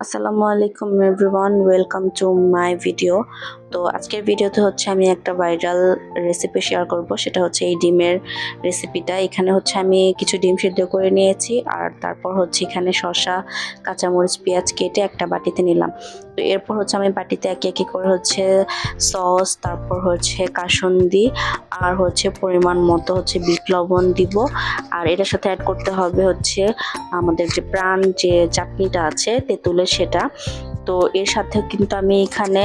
আসসালামু আলাইকুম everyone, welcome to my video. তো আজকের ভিডিওতে হচ্ছে আমি একটা ভাইরাল রেসিপি শেয়ার করব, সেটা হচ্ছে এই ডিমের রেসিপিটা। এখানে হচ্ছে আমি কিছু ডিম সিদ্ধ করে নিয়েছি, আর তারপর হচ্ছে এখানে শসা, কাঁচামরিচ, পেঁয়াজ কেটে একটা বাটিতে নিলাম। তো এরপর হচ্ছে আমি বাটিতে একে একে করে হচ্ছে সস, তারপর হচ্ছে কাসুন্দি, আর হচ্ছে পরিমাণ মতো হচ্ছে বিট লবণ দিব। আর এটার সাথে অ্যাড করতে হবে হচ্ছে আমাদের যে প্রাণ যে চাটনিটা আছে তেঁতুলের, সেটা। তো এর সাথে কিন্তু আমি এখানে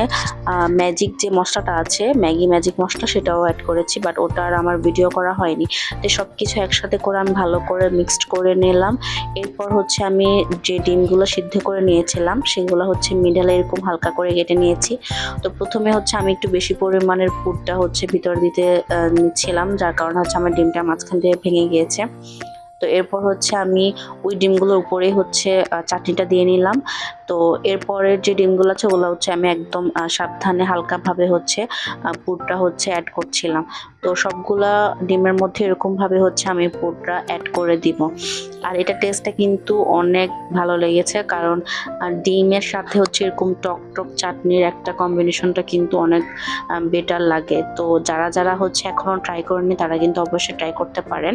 ম্যাজিক যে মশলাটা আছে, ম্যাগি ম্যাজিক মশলা, সেটাও অ্যাড করেছি, বাট ওটা আর আমার ভিডিও করা হয়নি। তো সব কিছু একসাথে করে আমি ভালো করে মিক্সড করে নিলাম। এরপর হচ্ছে আমি যে ডিমগুলো সিদ্ধ করে নিয়েছিলাম সেগুলো হচ্ছে মিডলে এরকম হালকা করে কেটে নিয়েছি। তো প্রথমে হচ্ছে আমি একটু বেশি পরিমাণের পুরটা হচ্ছে ভিতর দিতে নিচ্ছিলাম, যার কারণে হচ্ছে আমার ডিমটা মাঝখান দিয়ে ভেঙে গিয়েছে। তো এরপর হচ্ছে আমি ওই ডিমগুলোর উপরেই হচ্ছে চাটনিটা দিয়ে নিলাম। তো এরপরের যে ডিমগুলো আছে ওগুলো হচ্ছে আমি একদম সাবধানে হালকাভাবে হচ্ছে পুরটা হচ্ছে অ্যাড করছিলাম। তো সবগুলা ডিমের মধ্যে এরকমভাবে হচ্ছে আমি পুরটা অ্যাড করে দিব। আর এটা টেস্টটা কিন্তু অনেক ভালো লেগেছে, কারণ ডিমের সাথে হচ্ছে এরকম টক টক চাটনির একটা কম্বিনেশনটা কিন্তু অনেক বেটার লাগে। তো যারা যারা হচ্ছে এখনও ট্রাই করেনি তারা কিন্তু অবশ্যই ট্রাই করতে পারেন।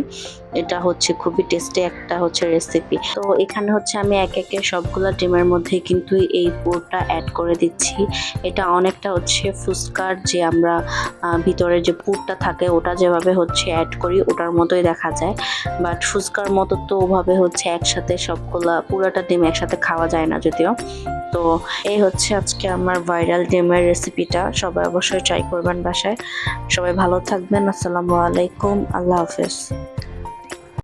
এটা হচ্ছে খুবই টেস্টি একটা হচ্ছে রেসিপি। তো এখানে হচ্ছে আমি এক একে সবগুলা ডিমের মধ্যে কিন্তু এই পুরটা অ্যাড করে দিচ্ছি। এটা অনেকটা হচ্ছে ফুচকার যে আমরা ভিতরে যে পুরটা থাকে ওটা যেভাবে হচ্ছে অ্যাড করি ওটার মতোই দেখা যায়, বাট ফুচকার মতো তো ওভাবে হচ্ছে একসাথে সবগুলা পুরোটা ডিম একসাথে খাওয়া যায় না যদিও। তো এই হচ্ছে আজকে আমার ভাইরাল ডিমের রেসিপিটা। সবাই অবশ্যই ট্রাই করবেন বাসায়। সবাই ভালো থাকবেন। আসসালামু আলাইকুম, আল্লাহ হাফেজ।